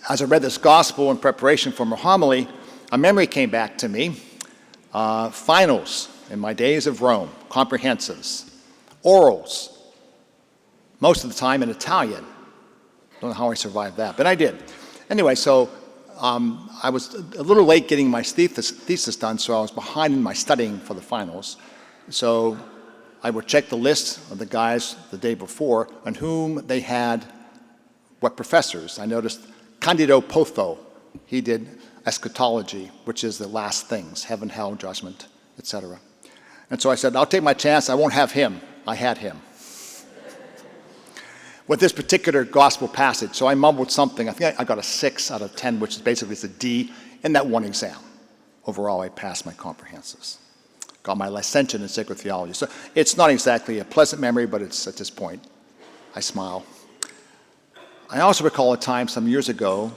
as I read this gospel in preparation for my homily, a memory came back to me. Finals in my days of Rome, comprehensives, orals, most of the time in Italian. Don't know how I survived that, but I did. Anyway, so I was a little late getting my thesis done, so I was behind in my studying for the finals. So I would check the list of the guys the day before on whom they had what professors. I noticed Candido Potho, he did eschatology, which is the last things, heaven, hell, judgment, etc. And so I said, I'll take my chance, I won't have him. I had him. With this particular gospel passage, so I mumbled something. I think I got a 6 out of 10, which is basically a D in that one exam. Overall, I passed my comprehensives. Got my licentiate in sacred theology. So it's not exactly a pleasant memory, but it's at this point, I smile. I also recall a time some years ago,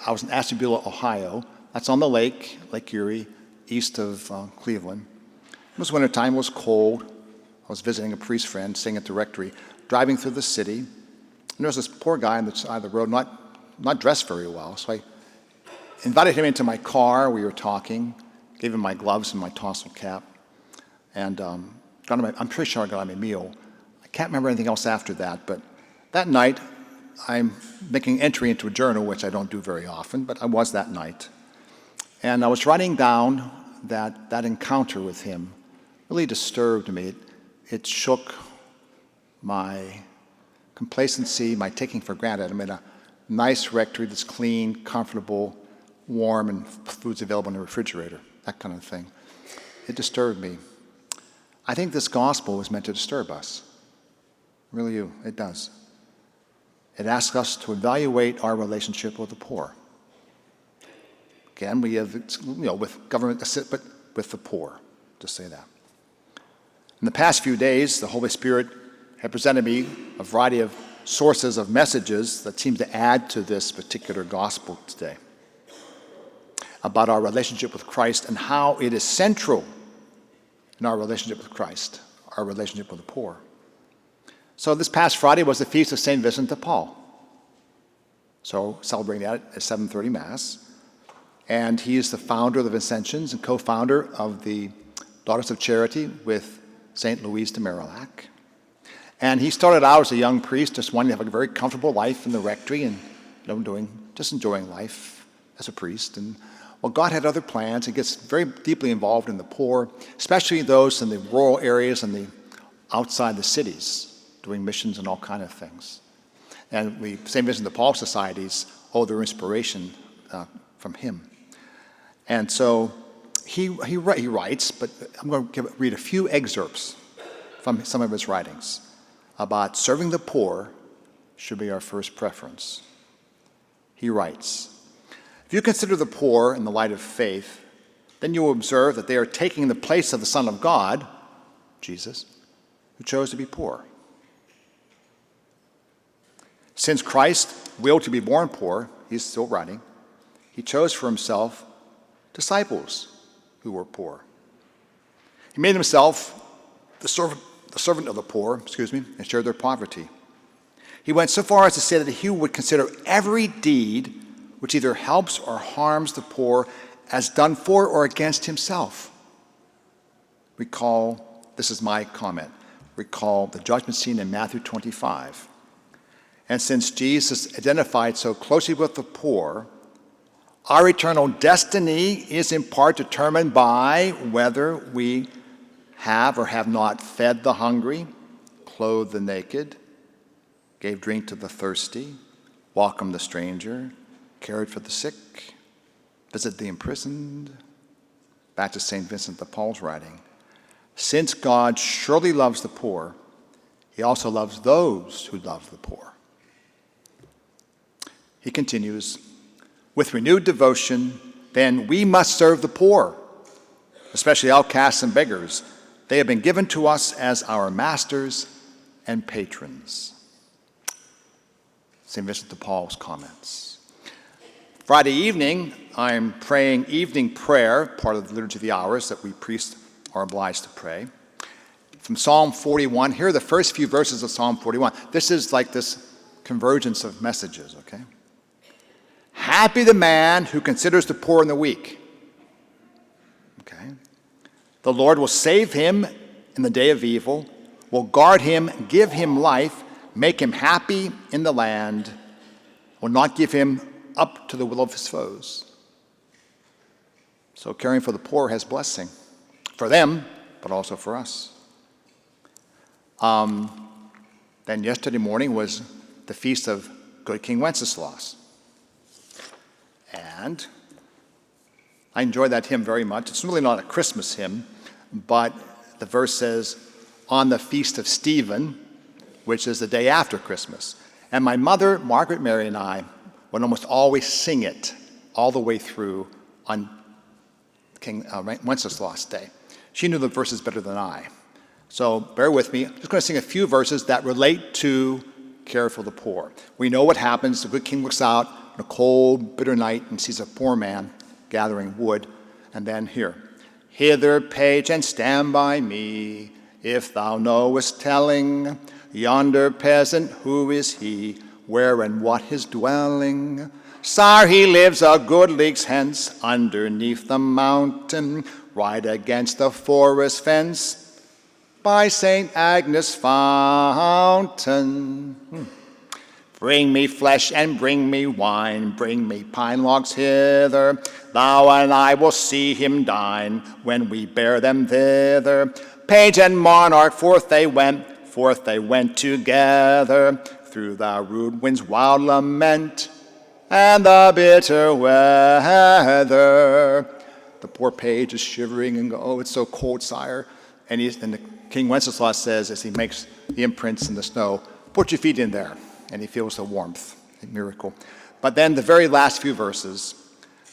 I was in Ashtabula, Ohio. That's on the lake, Lake Erie, east of Cleveland. It was wintertime, it was cold. I was visiting a priest friend, staying at the rectory, driving through the city. And there was this poor guy on the side of the road, not dressed very well. So I invited him into my car. We were talking, gave him my gloves and my tassel cap. And I'm pretty sure I got him a meal. I can't remember anything else after that, but that night, I'm making entry into a journal, which I don't do very often, but I was that night. And I was writing down that encounter with him really disturbed me. It shook my complacency, my taking for granted. I'm in a nice rectory that's clean, comfortable, warm, and food's available in the refrigerator, that kind of thing. It disturbed me. I think this gospel is meant to disturb us. Really, it does. It asks us to evaluate our relationship with the poor. Again, we have, with government, but with the poor, to say that. In the past few days, the Holy Spirit had presented me a variety of sources of messages that seem to add to this particular gospel today about our relationship with Christ and how it is central in our relationship with Christ, our relationship with the poor. So this past Friday was the feast of St. Vincent de Paul. So celebrating that at 7:30 Mass. And he is the founder of the Vincentians and co-founder of the Daughters of Charity with St. Louise de Marillac. And he started out as a young priest, just wanting to have a very comfortable life in the rectory and just enjoying life as a priest. And well, God had other plans. He gets very deeply involved in the poor, especially those in the rural areas and the outside the cities, doing missions and all kinds of things. And the St. Vincent de Paul societies owe their inspiration from him. And so he writes, but I'm going to read a few excerpts from some of his writings about serving the poor should be our first preference. He writes, if you consider the poor in the light of faith, then you will observe that they are taking the place of the Son of God, Jesus, who chose to be poor. Since Christ willed to be born poor, he's still writing, he chose for himself disciples who were poor. He made himself the servant of the poor, and shared their poverty. He went so far as to say that he would consider every deed which either helps or harms the poor as done for or against himself. This is my comment, recall the judgment scene in Matthew 25. And since Jesus identified so closely with the poor, our eternal destiny is in part determined by whether we have or have not fed the hungry, clothed the naked, gave drink to the thirsty, welcomed the stranger, cared for the sick, visited the imprisoned. Back to St. Vincent de Paul's writing. Since God surely loves the poor, he also loves those who love the poor. He continues, with renewed devotion, then we must serve the poor, especially outcasts and beggars. They have been given to us as our masters and patrons. St. Vincent de Paul's comments. Friday evening, I'm praying evening prayer, part of the Liturgy of the Hours that we priests are obliged to pray. From Psalm 41, here are the first few verses of Psalm 41. This is like this convergence of messages, okay? Happy the man who considers the poor and the weak. Okay. The Lord will save him in the day of evil, will guard him, give him life, make him happy in the land, will not give him up to the will of his foes. So caring for the poor has blessing for them, but also for us. Then yesterday morning was the feast of Good King Wenceslas. And I enjoy that hymn very much. It's really not a Christmas hymn, but the verse says, on the feast of Stephen, which is the day after Christmas. And my mother, Margaret Mary, and I would almost always sing it all the way through on King Wenceslas Day. She knew the verses better than I. So bear with me. I'm just going to sing a few verses that relate to care for the poor. We know what happens. The good king looks out on a cold, bitter night and sees a poor man gathering wood. And then here, hither, page, and stand by me, if thou knowest telling, yonder peasant, who is he, where and what his dwelling? Sire, he lives a good leagues hence, underneath the mountain, right against the forest fence, by St. Agnes' fountain. Bring me flesh and bring me wine, bring me pine logs hither. Thou and I will see him dine when we bear them thither. Page and monarch, forth they went together, through the rude wind's wild lament and the bitter weather. The poor page is shivering and go, oh, it's so cold, sire. And the King Wenceslas says, as he makes the imprints in the snow, put your feet in there. And he feels the warmth, a miracle. But then the very last few verses,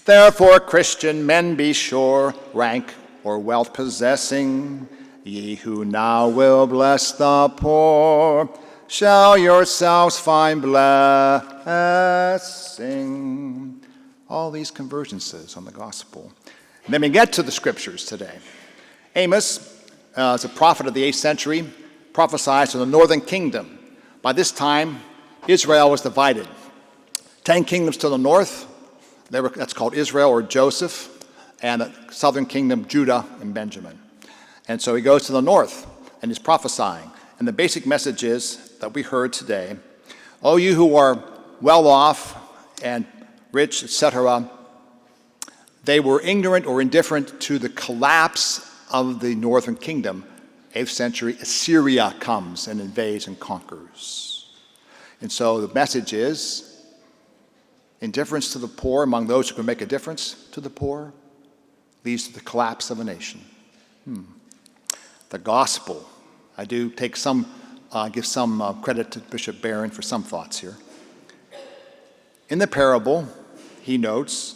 therefore, Christian men, be sure, rank or wealth possessing, ye who now will bless the poor, shall yourselves find blessing. All these convergences on the gospel. And then we get to the scriptures today. Amos is a prophet of the 8th century, prophesies to the northern kingdom. By this time, Israel was divided. 10 kingdoms to the north, that's called Israel or Joseph, and the southern kingdom, Judah and Benjamin. And so he goes to the north and he's prophesying. And the basic message is that we heard today, oh, you who are well off and rich, etc., they were ignorant or indifferent to the collapse of the northern kingdom. 8th century, Assyria comes and invades and conquers. And so the message is indifference to the poor among those who can make a difference to the poor leads to the collapse of a nation. The gospel. I do take give some credit to Bishop Barron for some thoughts here. In the parable, he notes,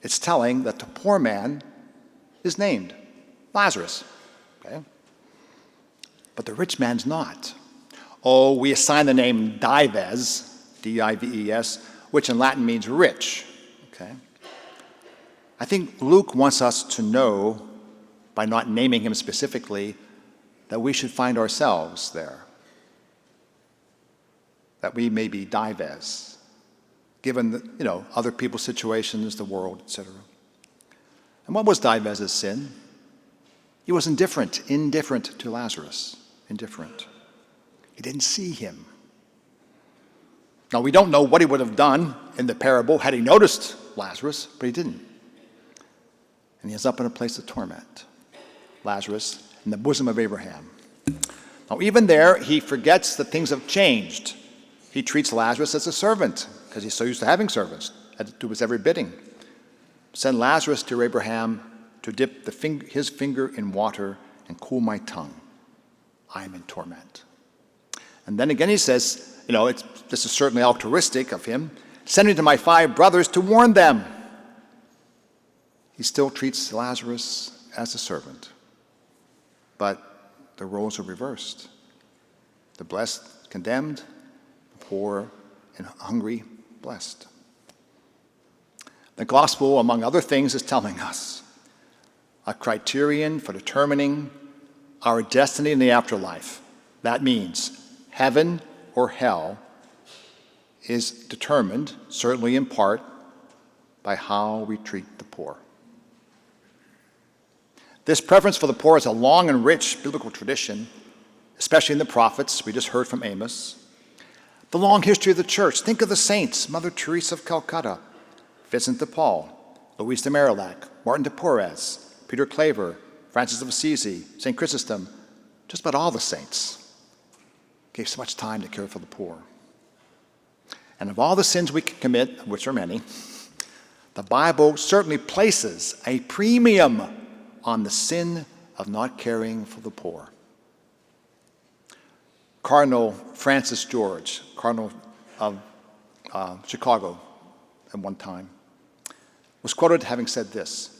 it's telling that the poor man is named Lazarus. Okay? But the rich man's not. Oh, we assign the name Dives, D-I-V-E-S, which in Latin means rich. Okay? I think Luke wants us to know, by not naming him specifically, that we should find ourselves there. That we may be Dives, given other people's situations, the world, etc. And what was Dives' sin? He was indifferent to Lazarus, indifferent. He didn't see him. Now, we don't know what he would have done in the parable had he noticed Lazarus, but he didn't. And he is up in a place of torment. Lazarus in the bosom of Abraham. Now, even there, he forgets that things have changed. He treats Lazarus as a servant, because he's so used to having servants, had to do his every bidding. Send Lazarus to Abraham to dip his finger in water and cool my tongue. I am in torment. And then again he says, this is certainly altruistic of him, send me to my 5 brothers to warn them. He still treats Lazarus as a servant. But the roles are reversed. The blessed condemned, the poor and hungry blessed. The gospel, among other things, is telling us a criterion for determining our destiny in the afterlife. That means heaven or hell is determined, certainly in part, by how we treat the poor. This preference for the poor is a long and rich biblical tradition, especially in the prophets. We just heard from Amos. The long history of the church. Think of the saints, Mother Teresa of Calcutta, Vincent de Paul, Louise de Marillac, Martin de Porres, Peter Claver, Francis of Assisi, St. Chrysostom, just about all the saints gave so much time to care for the poor. And of all the sins we can commit, which are many, the Bible certainly places a premium on the sin of not caring for the poor. Cardinal Francis George, Cardinal of Chicago at one time, was quoted having said this: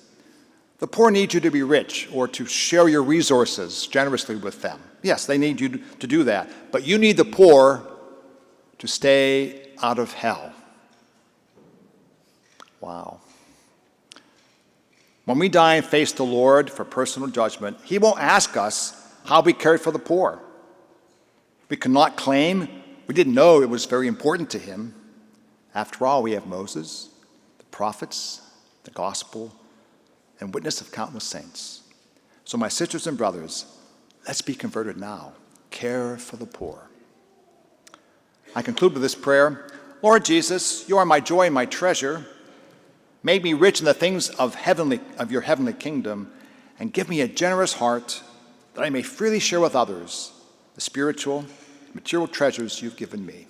"The poor need you to be rich or to share your resources generously with them. Yes, they need you to do that, but you need the poor to stay out of hell." Wow. When we die and face the Lord for personal judgment, he won't ask us how we cared for the poor. We cannot claim we didn't know it was very important to him. After all, we have Moses, the prophets, the gospel, and witness of countless saints. So my sisters and brothers, let's be converted now. Care for the poor. I conclude with this prayer. Lord Jesus, you are my joy and my treasure. Make me rich in the things of your heavenly kingdom, and give me a generous heart that I may freely share with others the spiritual, material treasures you've given me.